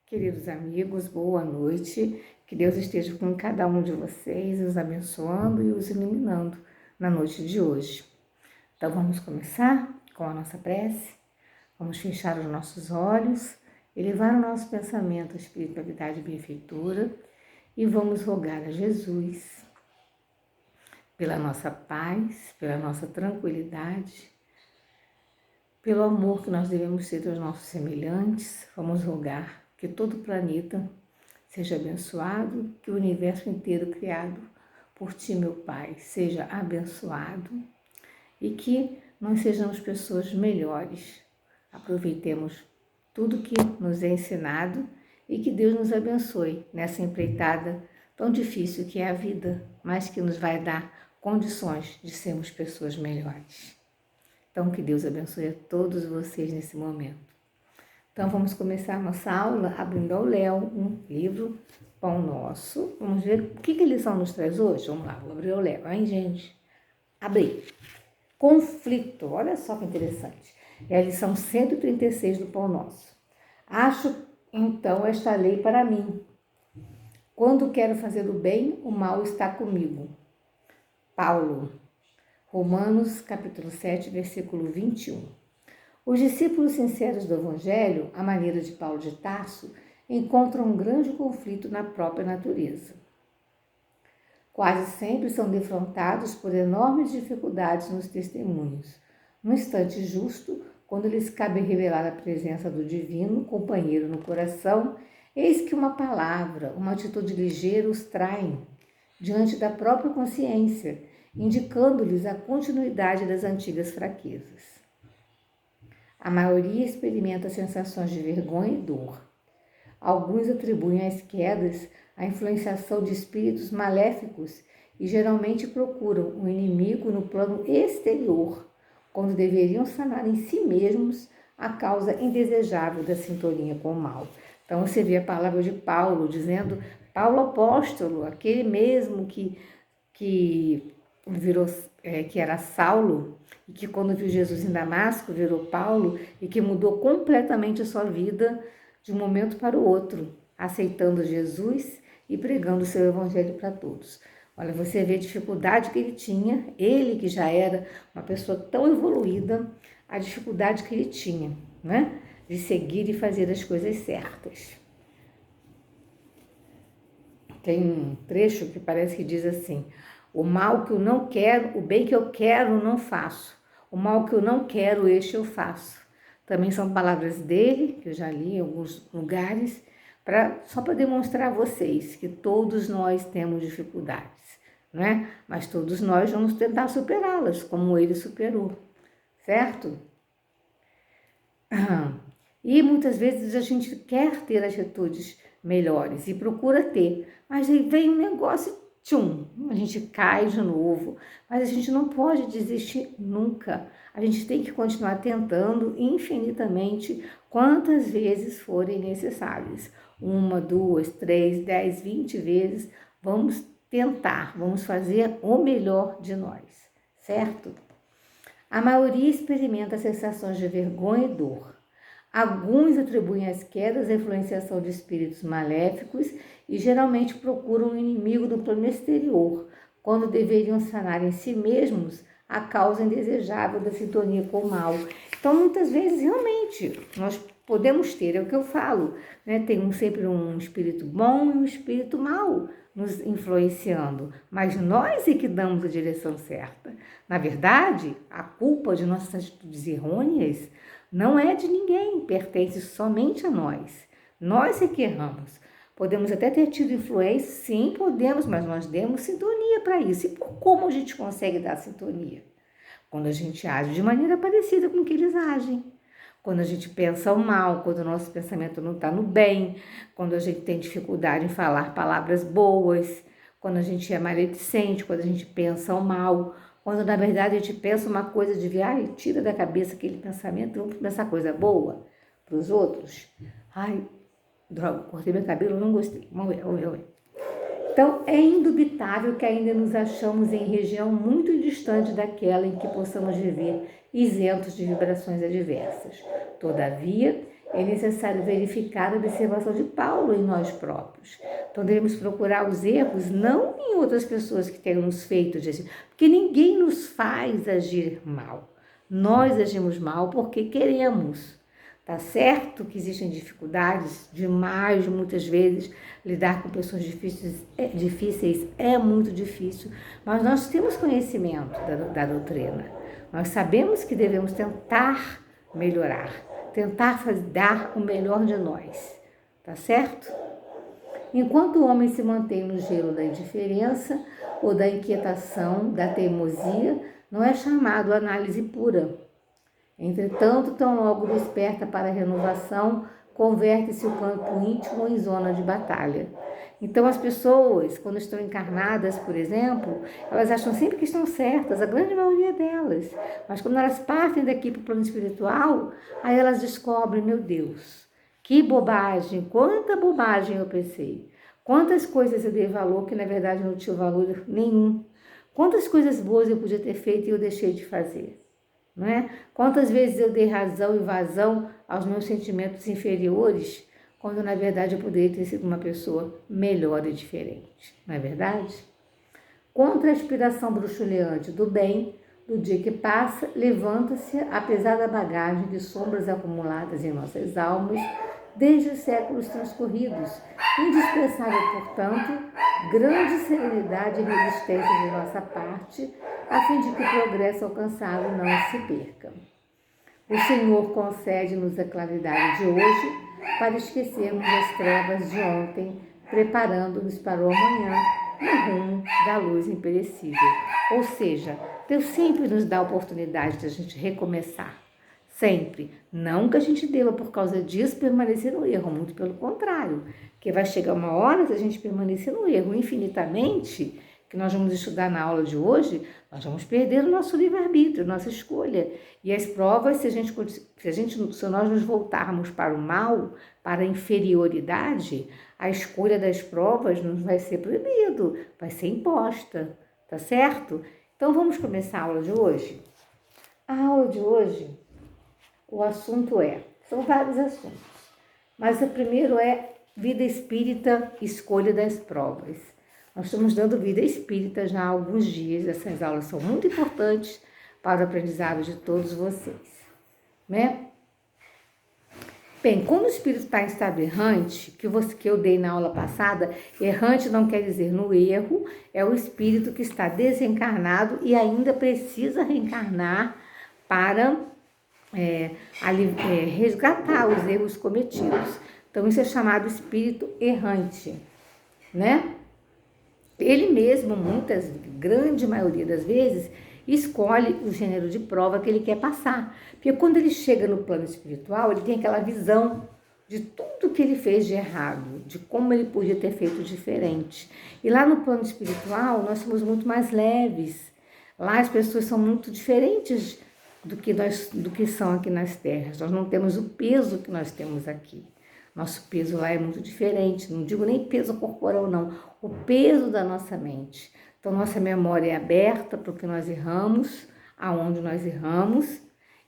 Queridos amigos, boa noite. Que Deus esteja com cada um de vocês, os abençoando e os iluminando na noite de hoje. Então vamos começar com a nossa prece. Vamos fechar os nossos olhos, elevar o nosso pensamento à espiritualidade benfeitora e vamos rogar a Jesus pela nossa paz, pela nossa tranquilidade, pelo amor que nós devemos ter aos nossos semelhantes. Vamos rogar que todo o planeta seja abençoado, que o universo inteiro criado por Ti, meu Pai, seja abençoado e que nós sejamos pessoas melhores. Aproveitemos tudo que nos é ensinado e que Deus nos abençoe nessa empreitada tão difícil que é a vida, mas que nos vai dar condições de sermos pessoas melhores. Então, que Deus abençoe a todos vocês nesse momento. Então, vamos começar a nossa aula abrindo ao Léo um livro, Pão Nosso. Vamos ver o que a lição nos traz hoje. Vamos lá, vou abrir ao Léo, hein, gente? Abrir. Conflito, olha só que interessante. É a lição 136 do Pão Nosso. Acho, então, esta lei para mim. Quando quero fazer o bem, o mal está comigo. Paulo, Romanos, capítulo 7, versículo 21. Os discípulos sinceros do Evangelho, à maneira de Paulo de Tarso, encontram um grande conflito na própria natureza. Quase sempre são defrontados por enormes dificuldades nos testemunhos. No instante justo, quando lhes cabe revelar a presença do divino companheiro no coração, eis que uma palavra, uma atitude ligeira os traem diante da própria consciência, indicando-lhes a continuidade das antigas fraquezas. A maioria experimenta sensações de vergonha e dor. Alguns atribuem às quedas a influenciação de espíritos maléficos e geralmente procuram um inimigo no plano exterior, quando deveriam sanar em si mesmos a causa indesejável da sintonia com o mal. Então você vê a palavra de Paulo dizendo, Paulo apóstolo, aquele mesmo que era Saulo, e que quando viu Jesus em Damasco virou Paulo, e que mudou completamente a sua vida de um momento para o outro, aceitando Jesus e pregando o seu evangelho para todos. Olha, você vê a dificuldade que ele tinha, ele que já era uma pessoa tão evoluída, a dificuldade que ele tinha, né? De seguir e fazer as coisas certas. Tem um trecho que parece que diz assim, o mal que eu não quero, o bem que eu quero, não faço. O mal que eu não quero, este eu faço. Também são palavras dele, que eu já li em alguns lugares, só para demonstrar a vocês que todos nós temos dificuldades, né? Mas todos nós vamos tentar superá-las, como ele superou, certo? E muitas vezes a gente quer ter atitudes melhores e procura ter, mas aí vem um negócio, a gente cai de novo, mas a gente não pode desistir nunca. A gente tem que continuar tentando infinitamente quantas vezes forem necessárias. 1, 2, 3, 10, 20 vezes. Vamos tentar, vamos fazer o melhor de nós, certo? A maioria experimenta sensações de vergonha e dor. Alguns atribuem as quedas à influenciação de espíritos maléficos e geralmente procuram um inimigo no plano exterior, quando deveriam sanar em si mesmos a causa indesejável da sintonia com o mal. Então, muitas vezes, realmente, nós podemos ter, é o que eu falo, né? Tem sempre um espírito bom e um espírito mau nos influenciando, mas nós é que damos a direção certa. Na verdade, a culpa de nossas atitudes errôneas não é de ninguém, pertence somente a nós. Nós é que erramos. Podemos até ter tido influência, sim, podemos, mas nós demos sintonia para isso. E por como a gente consegue dar sintonia? Quando a gente age de maneira parecida com o que eles agem. Quando a gente pensa o mal, quando o nosso pensamento não está no bem, quando a gente tem dificuldade em falar palavras boas, quando a gente é maledicente, quando a gente pensa o mal, quando na verdade a gente pensa uma coisa de tira da cabeça aquele pensamento, vamos pensar coisa boa para os outros. Droga, cortei meu cabelo, não gostei. Vamos ver. Então, é indubitável que ainda nos achamos em região muito distante daquela em que possamos viver isentos de vibrações adversas. Todavia, é necessário verificar a observação de Paulo em nós próprios. Então, devemos procurar os erros não em outras pessoas que tenham nos feito de agir, porque ninguém nos faz agir mal. Nós agimos mal porque queremos. Tá certo que existem dificuldades demais, muitas vezes, lidar com pessoas difíceis é muito difícil, mas nós temos conhecimento da doutrina. Nós sabemos que devemos tentar melhorar, tentar dar o melhor de nós, tá certo? Enquanto o homem se mantém no gelo da indiferença ou da inquietação, da teimosia, não é chamado análise pura. Entretanto, tão logo desperta para a renovação, converte-se o campo íntimo em zona de batalha. Então, as pessoas, quando estão encarnadas, por exemplo, elas acham sempre que estão certas, a grande maioria delas. Mas quando elas partem daqui para o plano espiritual, aí elas descobrem, meu Deus, que bobagem, quanta bobagem eu pensei. Quantas coisas eu dei valor que, na verdade, não tinha valor nenhum. Quantas coisas boas eu podia ter feito e eu deixei de fazer. Não é? Quantas vezes eu dei razão e vazão aos meus sentimentos inferiores, quando na verdade eu poderia ter sido uma pessoa melhor e diferente, não é verdade? Contra a aspiração bruxuleante do bem, do dia que passa, levanta-se, apesar da bagagem de sombras acumuladas em nossas almas, desde os séculos transcorridos, indispensável, portanto, grande serenidade e resistência de nossa parte, a fim de que o progresso alcançado não se perca. O Senhor concede-nos a claridade de hoje para esquecermos as trevas de ontem, preparando-nos para o amanhã no rumo da luz imperecível. Ou seja, Deus sempre nos dá a oportunidade de a gente recomeçar. Sempre. Não que a gente deva, por causa disso, permanecer no erro, muito pelo contrário. Que vai chegar uma hora, se a gente permanecer no erro infinitamente, que nós vamos estudar na aula de hoje, nós vamos perder o nosso livre-arbítrio, nossa escolha. E as provas, se nós nos voltarmos para o mal, para a inferioridade, a escolha das provas nos vai ser proibido, vai ser imposta, tá certo? Então vamos começar a aula de hoje? A aula de hoje, o assunto são vários assuntos, mas o primeiro é vida espírita, escolha das provas. Nós estamos dando vida espírita já há alguns dias, essas aulas são muito importantes para o aprendizado de todos vocês, né? Bem, como o espírito está em estado errante, que eu dei na aula passada, errante não quer dizer no erro, é o espírito que está desencarnado e ainda precisa reencarnar para resgatar os erros cometidos. Então, isso é chamado espírito errante, né? Ele mesmo, grande maioria das vezes, escolhe o gênero de prova que ele quer passar. Porque quando ele chega no plano espiritual, ele tem aquela visão de tudo que ele fez de errado, de como ele podia ter feito diferente. E lá no plano espiritual, nós somos muito mais leves. Lá as pessoas são muito diferentes do que são aqui nas terras. Nós não temos o peso que nós temos aqui. Nosso peso lá é muito diferente, não digo nem peso corporal não, o peso da nossa mente. Então, nossa memória é aberta para o que nós erramos, aonde nós erramos,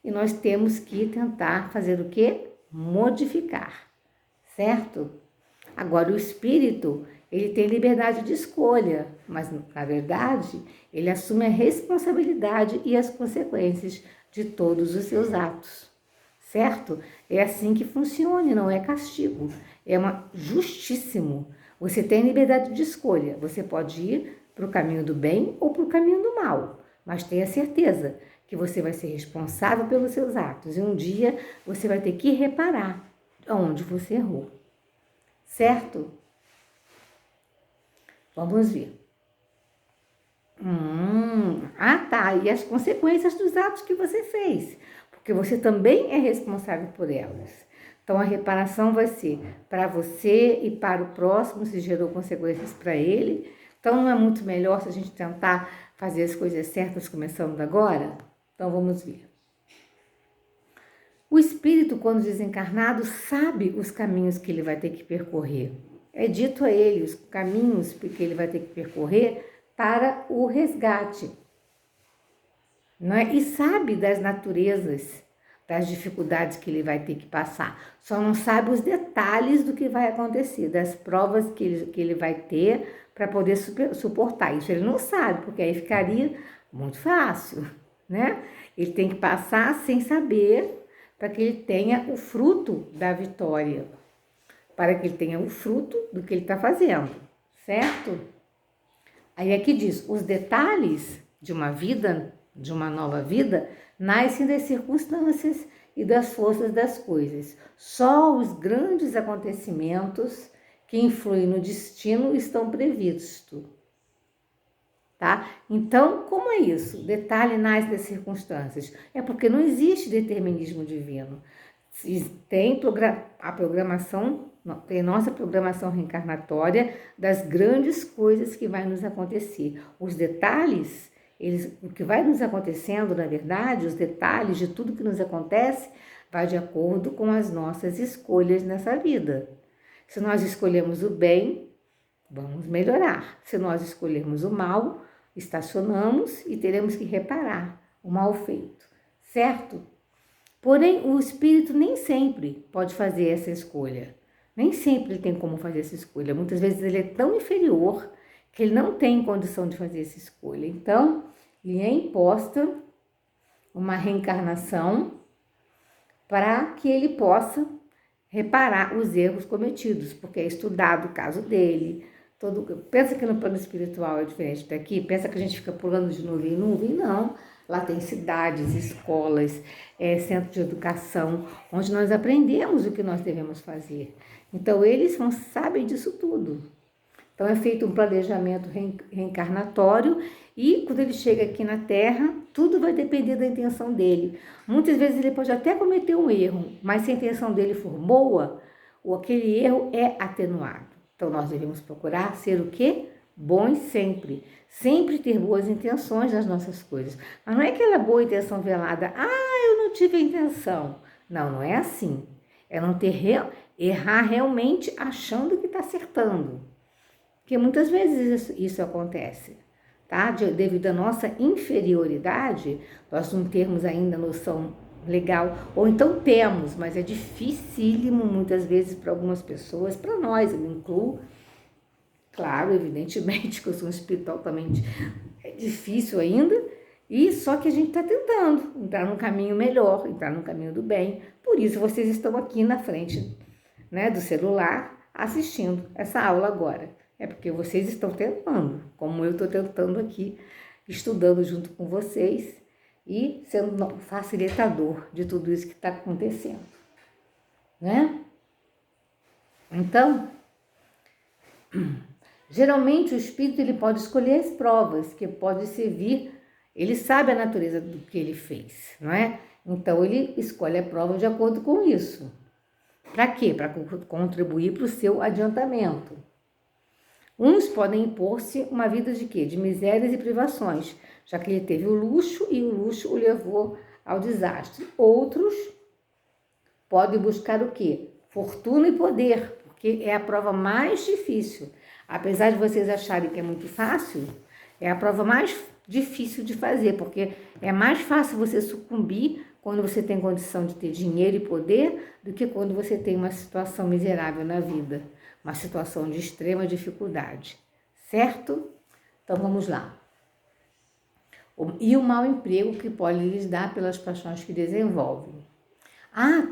e nós temos que tentar fazer o quê? Modificar, certo? Agora, o espírito, ele tem liberdade de escolha, mas, na verdade, ele assume a responsabilidade e as consequências de todos os seus atos. Certo? É assim que funciona, não é castigo. É justíssimo. Você tem liberdade de escolha. Você pode ir para o caminho do bem ou para o caminho do mal. Mas tenha certeza que você vai ser responsável pelos seus atos. E um dia você vai ter que reparar onde você errou. Certo? Vamos ver. Tá. E as consequências dos atos que você fez. Porque você também é responsável por elas. Então, a reparação vai ser para você e para o próximo, se gerou consequências para ele. Então, não é muito melhor se a gente tentar fazer as coisas certas começando agora? Então, vamos ver. O espírito, quando desencarnado, sabe os caminhos que ele vai ter que percorrer. É dito a ele os caminhos que ele vai ter que percorrer para o resgate. Não é? E sabe das naturezas das dificuldades que ele vai ter que passar. Só não sabe os detalhes do que vai acontecer, das provas que ele vai ter para poder suportar. Isso ele não sabe, porque aí ficaria muito fácil, né? Ele tem que passar sem saber, para que ele tenha o fruto da vitória, para que ele tenha o fruto do que ele está fazendo, certo? Aí aqui diz, os detalhes de uma vida, de uma nova vida, nascem das circunstâncias e das forças das coisas. Só os grandes acontecimentos que influem no destino estão previstos, tá? Então, como é isso? Detalhe nasce das circunstâncias. É porque não existe determinismo divino. Tem a programação, tem nossa programação reencarnatória das grandes coisas que vai nos acontecer. Os detalhes, o que vai nos acontecendo, na verdade, os detalhes de tudo que nos acontece, vai de acordo com as nossas escolhas nessa vida. Se nós escolhemos o bem, vamos melhorar. Se nós escolhermos o mal, estacionamos e teremos que reparar o mal feito, certo? Porém, o espírito nem sempre pode fazer essa escolha. Nem sempre ele tem como fazer essa escolha. Muitas vezes ele é tão inferior que ele não tem condição de fazer essa escolha. Então, lhe é imposta uma reencarnação para que ele possa reparar os erros cometidos, porque é estudado o caso dele. Pensa que no plano espiritual é diferente daqui, pensa que a gente fica pulando de nuvem em nuvem, não. Lá tem cidades, escolas, centros de educação, onde nós aprendemos o que nós devemos fazer. Então, eles sabem disso tudo. Então, é feito um planejamento reencarnatório e, quando ele chega aqui na Terra, tudo vai depender da intenção dele. Muitas vezes ele pode até cometer um erro, mas se a intenção dele for boa, aquele erro é atenuado. Então, nós devemos procurar ser o quê? Bons sempre. Sempre ter boas intenções nas nossas coisas. Mas não é aquela boa intenção velada, eu não tive a intenção. Não, não é assim. É não errar realmente achando que está acertando. Porque muitas vezes isso acontece, tá? Devido à nossa inferioridade, nós não termos ainda noção legal, ou então temos, mas é dificílimo muitas vezes para algumas pessoas, para nós, eu me incluo, claro, evidentemente que eu sou um espírito altamente difícil ainda, e só que a gente está tentando entrar num caminho melhor, entrar no caminho do bem. Por isso vocês estão aqui na frente, né, do celular assistindo essa aula agora. É porque vocês estão tentando, como eu estou tentando aqui, estudando junto com vocês e sendo facilitador de tudo isso que está acontecendo, né? Então, geralmente o espírito ele pode escolher as provas que pode servir, ele sabe a natureza do que ele fez, não é? Então ele escolhe a prova de acordo com isso. Para quê? Para contribuir para o seu adiantamento. Uns podem impor-se uma vida de quê? De misérias e privações, já que ele teve o luxo e o luxo o levou ao desastre. Outros podem buscar o quê? Fortuna e poder, porque é a prova mais difícil. Apesar de vocês acharem que é muito fácil, é a prova mais difícil de fazer, porque é mais fácil você sucumbir quando você tem condição de ter dinheiro e poder do que quando você tem uma situação miserável na vida, uma situação de extrema dificuldade, certo? Então vamos lá. E o mau emprego que pode lhes dar pelas paixões que desenvolvem.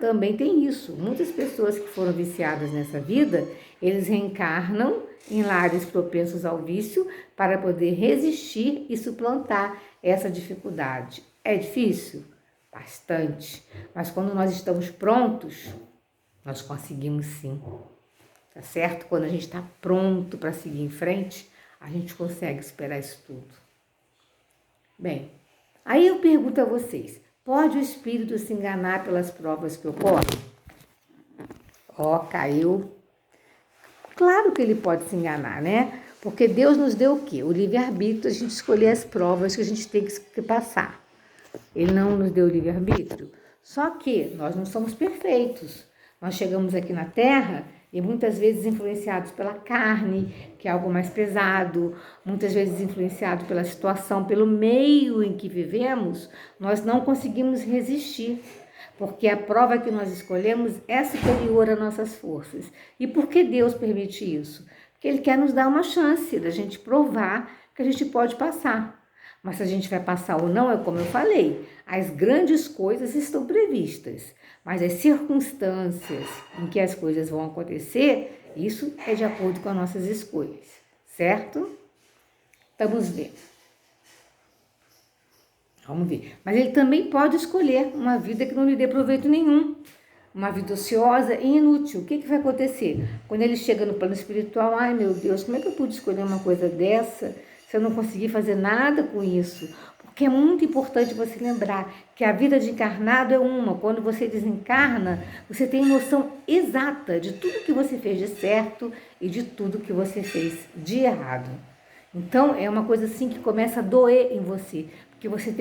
Também tem isso. Muitas pessoas que foram viciadas nessa vida, eles reencarnam em lares propensos ao vício para poder resistir e suplantar essa dificuldade. É difícil? Bastante. Mas quando nós estamos prontos, nós conseguimos sim. Tá certo? Quando a gente está pronto para seguir em frente, a gente consegue superar isso tudo. Bem, aí eu pergunto a vocês, pode o espírito se enganar pelas provas que ocorrem? Caiu. Claro que ele pode se enganar, né? Porque Deus nos deu o quê? O livre-arbítrio, a gente escolher as provas que a gente tem que passar. Ele não nos deu o livre-arbítrio. Só que nós não somos perfeitos. Nós chegamos aqui na Terra e muitas vezes influenciados pela carne, que é algo mais pesado, muitas vezes influenciados pela situação, pelo meio em que vivemos, nós não conseguimos resistir. porque a prova que nós escolhemos é superior às nossas forças. E por que Deus permite isso? Porque Ele quer nos dar uma chance da gente provar que a gente pode passar. Mas se a gente vai passar ou não, é como eu falei, as grandes coisas estão previstas, mas as circunstâncias em que as coisas vão acontecer, isso é de acordo com as nossas escolhas, certo? Vamos ver. Vamos ver. Mas ele também pode escolher uma vida que não lhe dê proveito nenhum, uma vida ociosa e inútil. O que vai acontecer? Quando ele chega no plano espiritual, ai meu Deus, como é que eu pude escolher uma coisa dessa se eu não consegui fazer nada com isso? Porque é muito importante você lembrar que a vida de encarnado é uma. Quando você desencarna, você tem noção exata de tudo que você fez de certo e de tudo que você fez de errado. Então, é uma coisa assim que começa a doer em você, porque você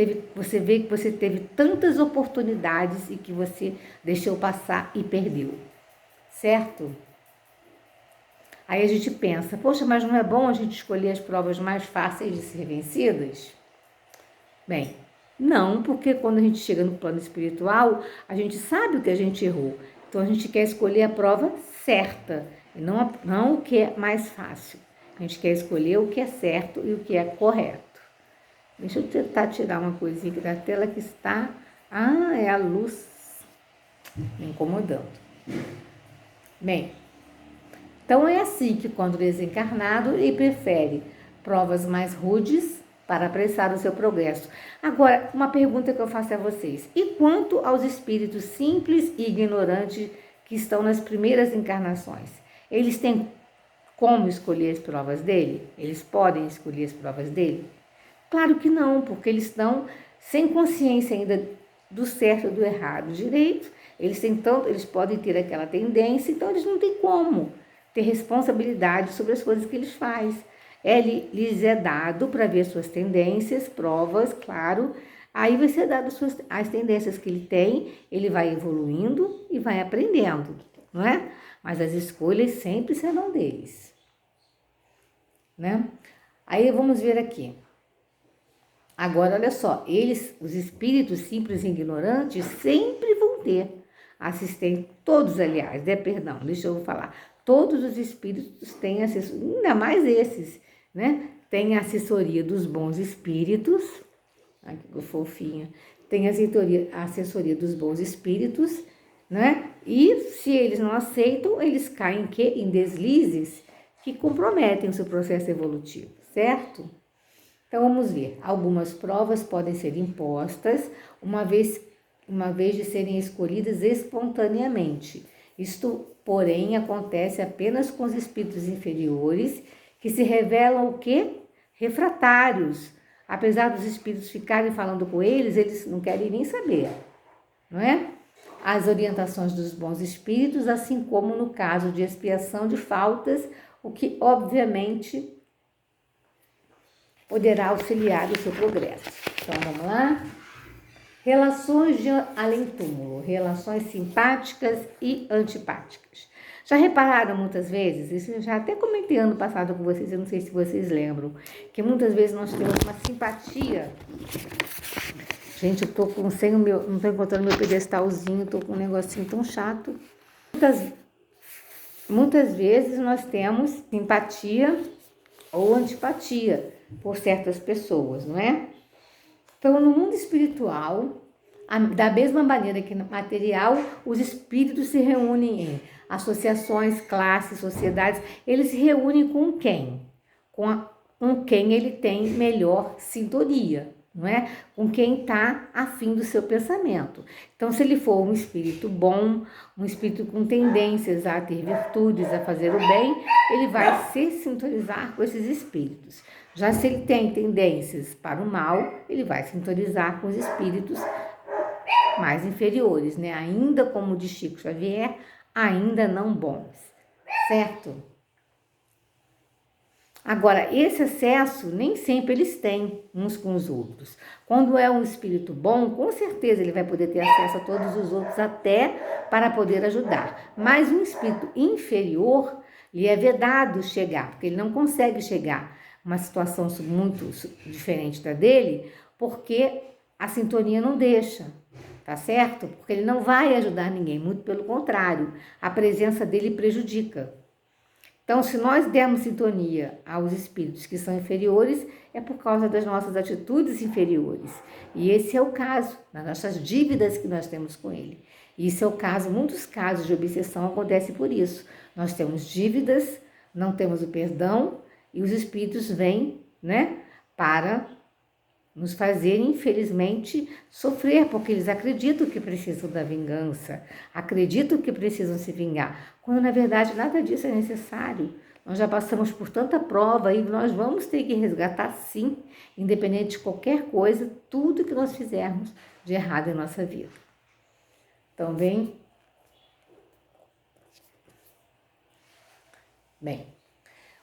vê que você teve tantas oportunidades e que você deixou passar e perdeu, certo? Aí a gente pensa, poxa, mas não é bom a gente escolher as provas mais fáceis de ser vencidas? Bem, não, porque quando a gente chega no plano espiritual, a gente sabe o que a gente errou. Então a gente quer escolher a prova certa, e não o que é mais fácil. A gente quer escolher o que é certo e o que é correto. Deixa eu tentar tirar uma coisinha aqui da tela que está... Ah, é a luz me incomodando. Bem, então é assim que quando desencarnado, ele prefere provas mais rudes para apressar o seu progresso. Agora, uma pergunta que eu faço a vocês. E quanto aos espíritos simples e ignorantes que estão nas primeiras encarnações? Eles têm como escolher as provas dele? Eles podem escolher as provas dele? Claro que não, porque eles estão sem consciência ainda do certo e do errado direito. Eles podem ter aquela tendência, então eles não têm como ter responsabilidade sobre as coisas que eles fazem. Lhes é dado para ver suas tendências, provas, claro. Aí vai ser dado as tendências que ele tem, ele vai evoluindo e vai aprendendo, não é? Mas as escolhas sempre serão deles, né? Aí vamos ver aqui. Agora, olha só, os espíritos simples e ignorantes sempre vão ter assistente, todos, aliás, perdão, deixa eu falar, todos os espíritos têm assessoria, ainda mais esses, né? Tem a assessoria dos bons espíritos, ai que fofinha, tem a assessoria dos bons espíritos, né? E se eles não aceitam, eles caem em deslizes que comprometem o seu processo evolutivo, certo? Então vamos ver, algumas provas podem ser impostas uma vez de serem escolhidas espontaneamente. Isto, porém, acontece apenas com os espíritos inferiores, que se revelam o quê? Refratários. Apesar dos espíritos ficarem falando com eles não querem nem saber, não é? As orientações dos bons espíritos, assim como no caso de expiação de faltas, o que, obviamente, poderá auxiliar o seu progresso. Então, vamos lá? Relações de além-túmulo, relações simpáticas e antipáticas. Já repararam muitas vezes, isso eu já até comentei ano passado com vocês, eu não sei se vocês lembram, que muitas vezes nós temos uma simpatia. Gente, eu tô não tô encontrando meu pedestalzinho, tô com um negocinho tão chato. Muitas vezes nós temos simpatia ou antipatia por certas pessoas, não é? Então, no mundo espiritual, da mesma maneira que no material, os espíritos se reúnem em associações, classes, sociedades. Eles se reúnem com quem? Com quem ele tem melhor sintonia, não é? Com quem está afim do seu pensamento. Então, se ele for um espírito bom, um espírito com tendências a ter virtudes, a fazer o bem, ele vai se sintonizar com esses espíritos. Já se ele tem tendências para o mal, ele vai sintonizar com os espíritos mais inferiores, né? Ainda como de Chico Xavier, ainda não bons, certo? Agora, esse acesso nem sempre eles têm uns com os outros. Quando é um espírito bom, com certeza ele vai poder ter acesso a todos os outros até para poder ajudar. Mas um espírito inferior, lhe é vedado chegar, porque ele não consegue chegar uma situação muito diferente da dele, porque a sintonia não deixa. tá certo? Porque ele não vai ajudar ninguém, muito pelo contrário, a presença dele prejudica. Então, se nós dermos sintonia aos espíritos que são inferiores, é por causa das nossas atitudes inferiores. E esse é o caso, das nossas dívidas que nós temos com ele. E isso é o caso, muitos casos de obsessão acontecem por isso. Nós temos dívidas, não temos o perdão, e os espíritos vêm, né, para nos fazer, infelizmente, sofrer, porque eles acreditam que precisam da vingança, acreditam que precisam se vingar, quando na verdade nada disso é necessário. Nós já passamos por tanta prova e nós vamos ter que resgatar sim, independente de qualquer coisa, tudo que nós fizermos de errado em nossa vida. Então, bem,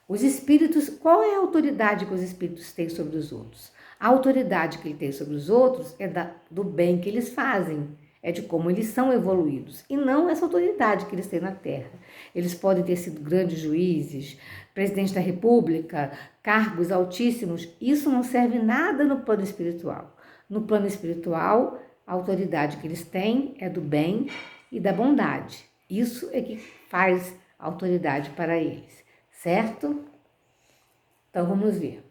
os espíritos, qual é a autoridade que os espíritos têm sobre os outros? A autoridade que ele tem sobre os outros é do bem que eles fazem, é de como eles são evoluídos, e não essa autoridade que eles têm na Terra. Eles podem ter sido grandes juízes, presidente da República, cargos altíssimos, isso não serve nada no plano espiritual. No plano espiritual, a autoridade que eles têm é do bem e da bondade. Isso é que faz autoridade para eles, certo? Então vamos ver.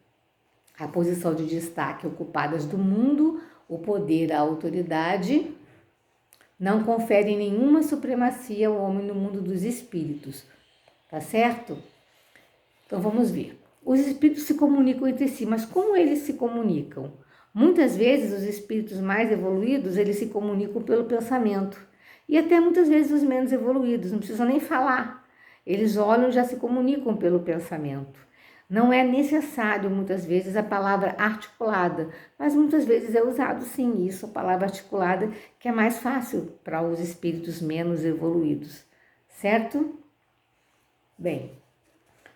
A posição de destaque ocupadas do mundo, o poder, a autoridade, não conferem nenhuma supremacia ao homem no mundo dos espíritos, tá certo? Então vamos ver. Os espíritos se comunicam entre si, mas como eles se comunicam? Muitas vezes os espíritos mais evoluídos, eles se comunicam pelo pensamento. E até muitas vezes os menos evoluídos, não precisam nem falar. Eles olham e já se comunicam pelo pensamento. Não é necessário, muitas vezes, a palavra articulada, mas muitas vezes é usado sim isso, a palavra articulada, que é mais fácil para os espíritos menos evoluídos, certo? Bem,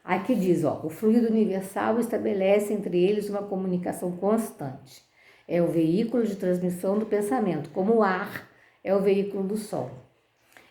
aqui diz, o fluido universal estabelece entre eles uma comunicação constante. É o veículo de transmissão do pensamento, como o ar é o veículo do som.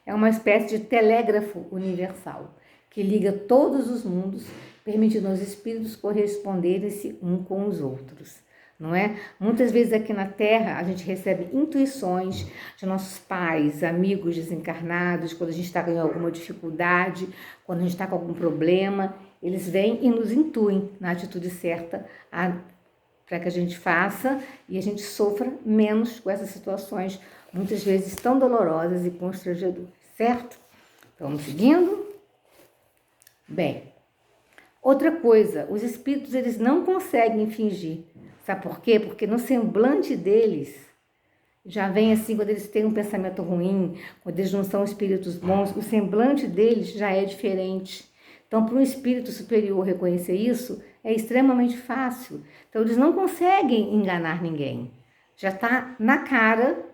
É uma espécie de telégrafo universal, que liga todos os mundos, permitindo aos espíritos corresponderem-se uns com os outros, não é? Muitas vezes aqui na Terra a gente recebe intuições de nossos pais, amigos desencarnados, quando a gente está com alguma dificuldade, quando a gente está com algum problema, eles vêm e nos intuem na atitude certa para que a gente faça e a gente sofra menos com essas situações, muitas vezes tão dolorosas e constrangedoras, certo? Vamos seguindo? Bem, outra coisa, os espíritos eles não conseguem fingir. Sabe por quê? Porque no semblante deles já vem assim, quando eles têm um pensamento ruim, quando eles não são espíritos bons, o semblante deles já é diferente. Então, para um espírito superior reconhecer isso, é extremamente fácil. Então, eles não conseguem enganar ninguém. Já está na cara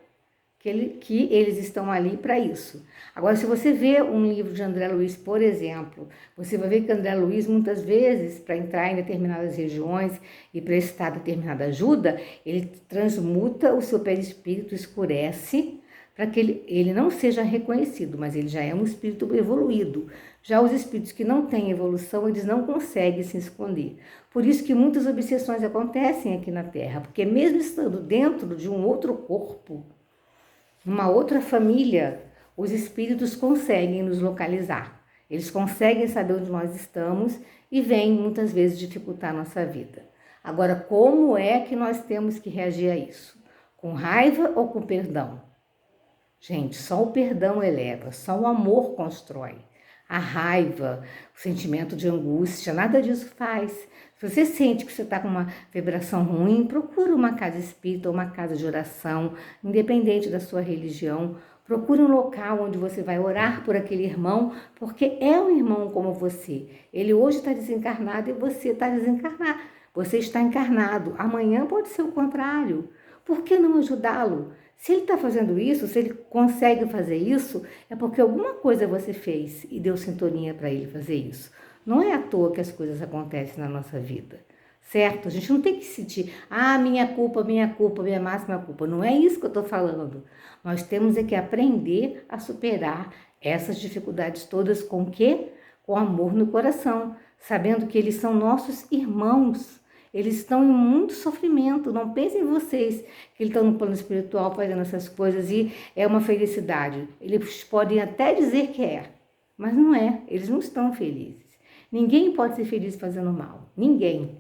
que eles estão ali para isso. Agora, se você vê um livro de André Luiz, por exemplo, você vai ver que André Luiz, muitas vezes, para entrar em determinadas regiões e prestar determinada ajuda, ele transmuta o seu perispírito, escurece, para que ele não seja reconhecido, mas ele já é um espírito evoluído. Já os espíritos que não têm evolução, eles não conseguem se esconder. Por isso que muitas obsessões acontecem aqui na Terra, porque mesmo estando dentro de um outro corpo, numa outra família, os espíritos conseguem nos localizar. Eles conseguem saber onde nós estamos e vêm muitas vezes dificultar a nossa vida. Agora, como é que nós temos que reagir a isso? Com raiva ou com perdão? Gente, só o perdão eleva, só o amor constrói. A raiva, o sentimento de angústia, nada disso faz. Se você sente que você está com uma vibração ruim, procura uma casa espírita ou uma casa de oração, independente da sua religião. Procure um local onde você vai orar por aquele irmão, porque é um irmão como você. Ele hoje está desencarnado e você está desencarnado. Você está encarnado. Amanhã pode ser o contrário. Por que não ajudá-lo? Se ele está fazendo isso, se ele consegue fazer isso, é porque alguma coisa você fez e deu sintonia para ele fazer isso. Não é à toa que as coisas acontecem na nossa vida, certo? A gente não tem que sentir, minha culpa, minha máxima culpa. Não é isso que eu estou falando. Nós temos é que aprender a superar essas dificuldades todas com o quê? Com amor no coração, sabendo que eles são nossos irmãos. Eles estão em muito sofrimento. Não pensem em vocês que eles estão no plano espiritual fazendo essas coisas e é uma felicidade. Eles podem até dizer que é, mas não é. Eles não estão felizes. Ninguém pode ser feliz fazendo mal. Ninguém.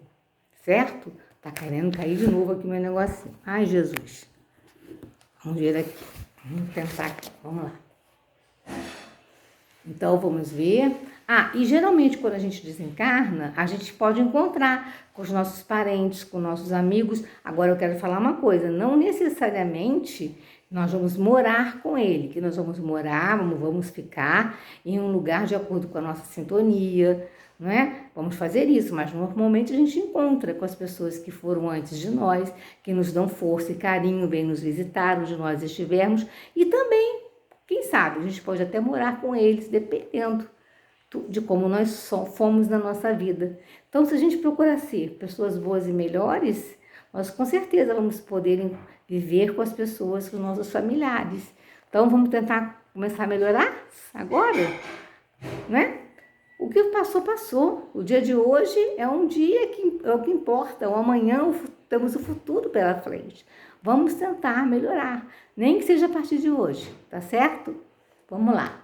Certo? Tá querendo cair de novo aqui meu negocinho. Ai, Jesus. Vamos ver aqui. Vamos pensar aqui. Vamos lá. Então, vamos ver. E geralmente quando a gente desencarna, a gente pode encontrar com os nossos parentes, com nossos amigos. Agora eu quero falar uma coisa, não necessariamente nós vamos morar com ele, que nós vamos morar, vamos ficar em um lugar de acordo com a nossa sintonia, não é? Vamos fazer isso, mas normalmente a gente encontra com as pessoas que foram antes de nós, que nos dão força e carinho, vêm nos visitar onde nós estivermos e também, quem sabe, a gente pode até morar com eles, dependendo de como nós fomos na nossa vida. Então, se a gente procurar ser pessoas boas e melhores, nós com certeza vamos poder viver com as pessoas, com os nossos familiares. Então, vamos tentar começar a melhorar agora, né? O que passou, passou. O dia de hoje é um dia que é o que importa. O amanhã temos o futuro pela frente. Vamos tentar melhorar, nem que seja a partir de hoje, tá certo? Vamos lá.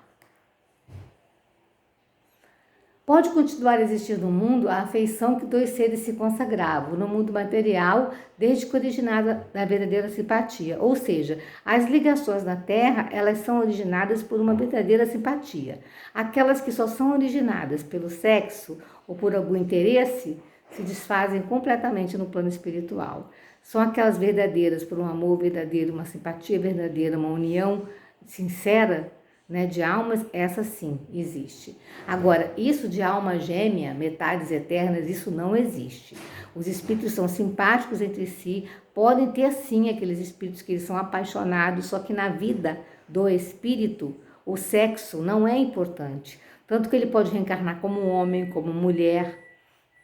Pode continuar a existir no mundo a afeição que dois seres se consagravam no mundo material desde que originada da verdadeira simpatia. Ou seja, as ligações na Terra, elas são originadas por uma verdadeira simpatia. Aquelas que só são originadas pelo sexo ou por algum interesse se desfazem completamente no plano espiritual. São aquelas verdadeiras por um amor verdadeiro, uma simpatia verdadeira, uma união sincera, né, de almas, essa sim existe. Agora, isso de alma gêmea, metades eternas, isso não existe. Os espíritos são simpáticos entre si, podem ter sim aqueles espíritos que eles são apaixonados, só que na vida do espírito, o sexo não é importante. Tanto que ele pode reencarnar como homem, como mulher,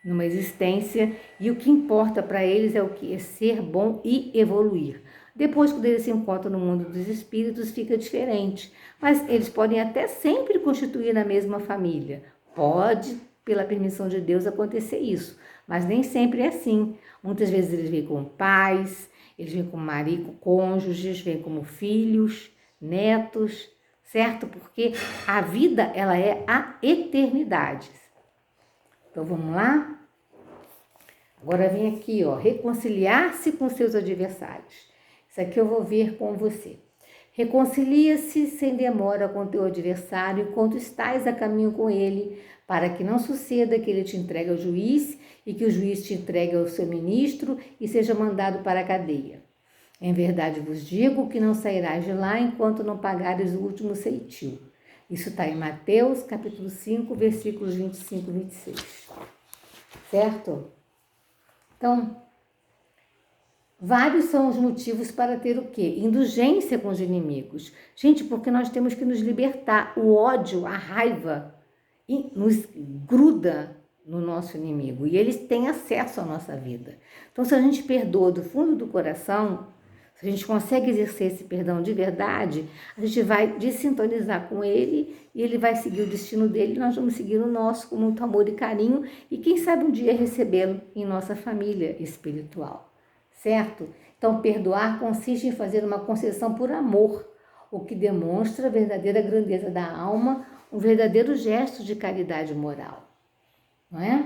numa existência, e o que importa para eles é o que é ser bom e evoluir. Depois, quando eles se encontram no mundo dos espíritos, fica diferente. Mas eles podem até sempre constituir na mesma família. Pode, pela permissão de Deus, acontecer isso. Mas nem sempre é assim. Muitas vezes eles vêm como pais, eles vêm como marido, cônjuges, vêm como filhos, netos, certo? Porque a vida, ela é a eternidade. Então, vamos lá? Agora vem aqui, ó, reconciliar-se com seus adversários. Isso aqui eu vou ver com você. Reconcilia-se sem demora com teu adversário enquanto estás a caminho com ele, para que não suceda que ele te entregue ao juiz e que o juiz te entregue ao seu ministro e seja mandado para a cadeia. Em verdade vos digo que não sairás de lá enquanto não pagares o último ceitil. Isso está em Mateus, capítulo 5, versículos 25 e 26. Certo? Então, vários são os motivos para ter o quê? Indulgência com os inimigos. Gente, porque nós temos que nos libertar. O ódio, a raiva, nos gruda no nosso inimigo. E eles têm acesso à nossa vida. Então, se a gente perdoa do fundo do coração, se a gente consegue exercer esse perdão de verdade, a gente vai desintonizar com ele e ele vai seguir o destino dele e nós vamos seguir o nosso com muito amor e carinho e quem sabe um dia recebê-lo em nossa família espiritual. Certo? Então, perdoar consiste em fazer uma concessão por amor, o que demonstra a verdadeira grandeza da alma, um verdadeiro gesto de caridade moral. Não é?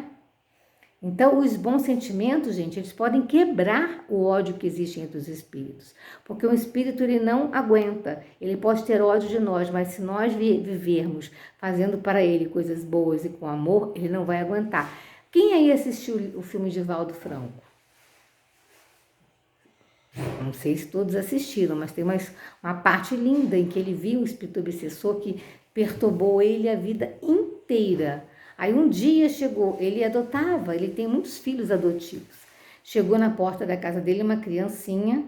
Então, os bons sentimentos, gente, eles podem quebrar o ódio que existe entre os espíritos. Porque o espírito, ele não aguenta. Ele pode ter ódio de nós, mas se nós vivermos fazendo para ele coisas boas e com amor, ele não vai aguentar. Quem aí assistiu o filme de Valdo Franco? Não sei se todos assistiram, mas tem uma parte linda em que ele viu o espírito obsessor que perturbou ele a vida inteira. Aí um dia chegou, ele adotava, ele tem muitos filhos adotivos. Chegou na porta da casa dele uma criancinha,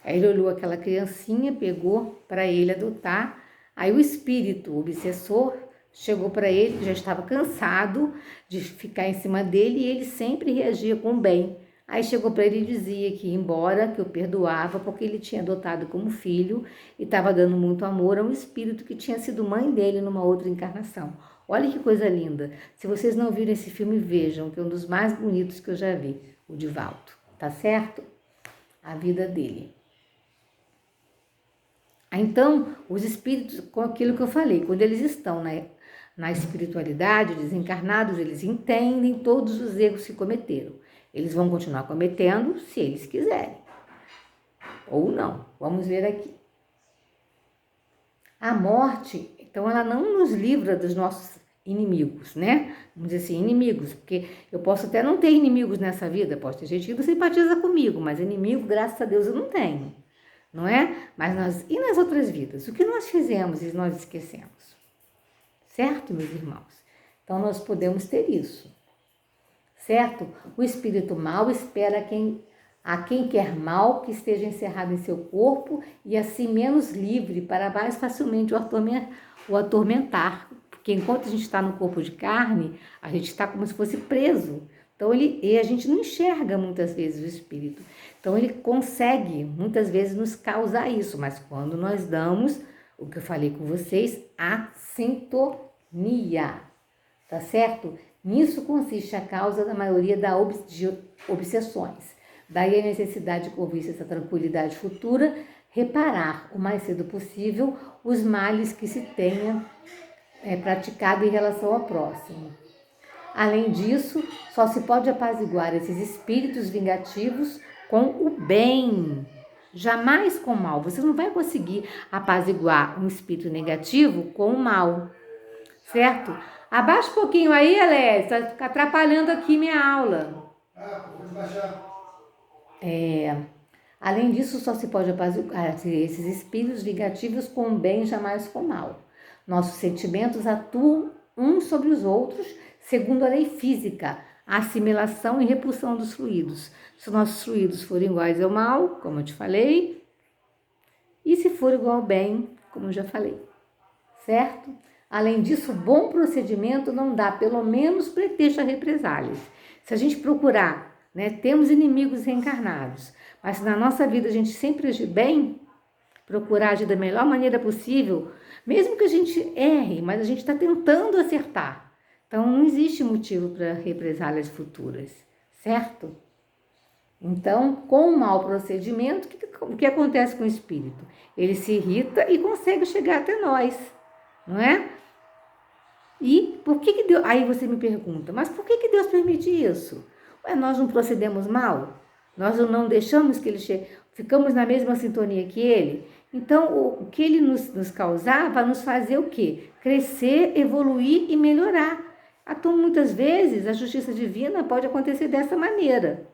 aí ele olhou aquela criancinha, pegou para ele adotar. Aí o espírito obsessor chegou para ele, já estava cansado de ficar em cima dele e ele sempre reagia com bem. Aí chegou para ele e dizia que ia embora, que o perdoava, porque ele tinha adotado como filho e estava dando muito amor a um espírito que tinha sido mãe dele numa outra encarnação. Olha que coisa linda. Se vocês não viram esse filme, vejam, que é um dos mais bonitos que eu já vi, o Divaldo. Tá certo? A vida dele. Então, os espíritos, com aquilo que eu falei, quando eles estão na espiritualidade, desencarnados, eles entendem todos os erros que cometeram. Eles vão continuar cometendo se eles quiserem. Ou não. Vamos ver aqui. A morte, então, ela não nos livra dos nossos inimigos, né? Vamos dizer assim, inimigos, porque eu posso até não ter inimigos nessa vida, pode ter gente que não simpatiza comigo, mas inimigo, graças a Deus, eu não tenho, não é? Mas e nas outras vidas? O que nós fizemos e nós esquecemos? Certo, meus irmãos? Então, nós podemos ter isso, certo? O espírito mau espera a quem quer mal que esteja encerrado em seu corpo e assim menos livre para mais facilmente o atormentar. Porque enquanto a gente está no corpo de carne, a gente está como se fosse preso. Então, e a gente não enxerga muitas vezes o espírito. Então, ele consegue muitas vezes nos causar isso, mas quando nós damos, o que eu falei com vocês, a sintonia, tá certo? Nisso consiste a causa da maioria de obsessões. Daí a necessidade de convir essa tranquilidade futura, reparar o mais cedo possível os males que se tenha praticado em relação ao próximo. Além disso, só se pode apaziguar esses espíritos vingativos com o bem, jamais com o mal. Você não vai conseguir apaziguar um espírito negativo com o mal, certo? Abaixa um pouquinho aí, Alex, está atrapalhando aqui minha aula. Pode baixar. Além disso, só se pode apaziguar esses espíritos vingativos com o bem, jamais com o mal. Nossos sentimentos atuam uns sobre os outros, segundo a lei física, a assimilação e repulsão dos fluidos. Se nossos fluidos forem iguais ao mal, como eu te falei, e se for igual ao bem, como eu já falei, certo? Além disso, bom procedimento não dá, pelo menos, pretexto a represálias. Se a gente procurar, temos inimigos reencarnados, mas se na nossa vida a gente sempre agir bem, procurar agir da melhor maneira possível, mesmo que a gente erre, mas a gente está tentando acertar. Então, não existe motivo para represálias futuras, certo? Então, com o mau procedimento, o que acontece com o espírito? Ele se irrita e consegue chegar até nós, não é? E por que Deus... Aí você me pergunta, mas por que Deus permite isso? Nós não procedemos mal? Nós não deixamos que ele chegue... Ficamos na mesma sintonia que ele? Então, o que ele nos causar vai nos fazer o quê? Crescer, evoluir e melhorar. Então, muitas vezes, a justiça divina pode acontecer dessa maneira.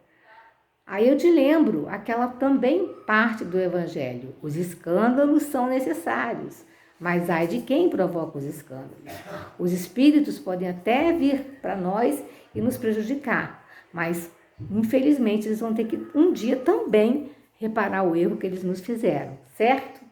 Aí eu te lembro, aquela também parte do Evangelho. Os escândalos são necessários, mas ai de quem provoca os escândalos. Os espíritos podem até vir para nós e nos prejudicar, mas, infelizmente, eles vão ter que um dia também reparar o erro que eles nos fizeram, certo?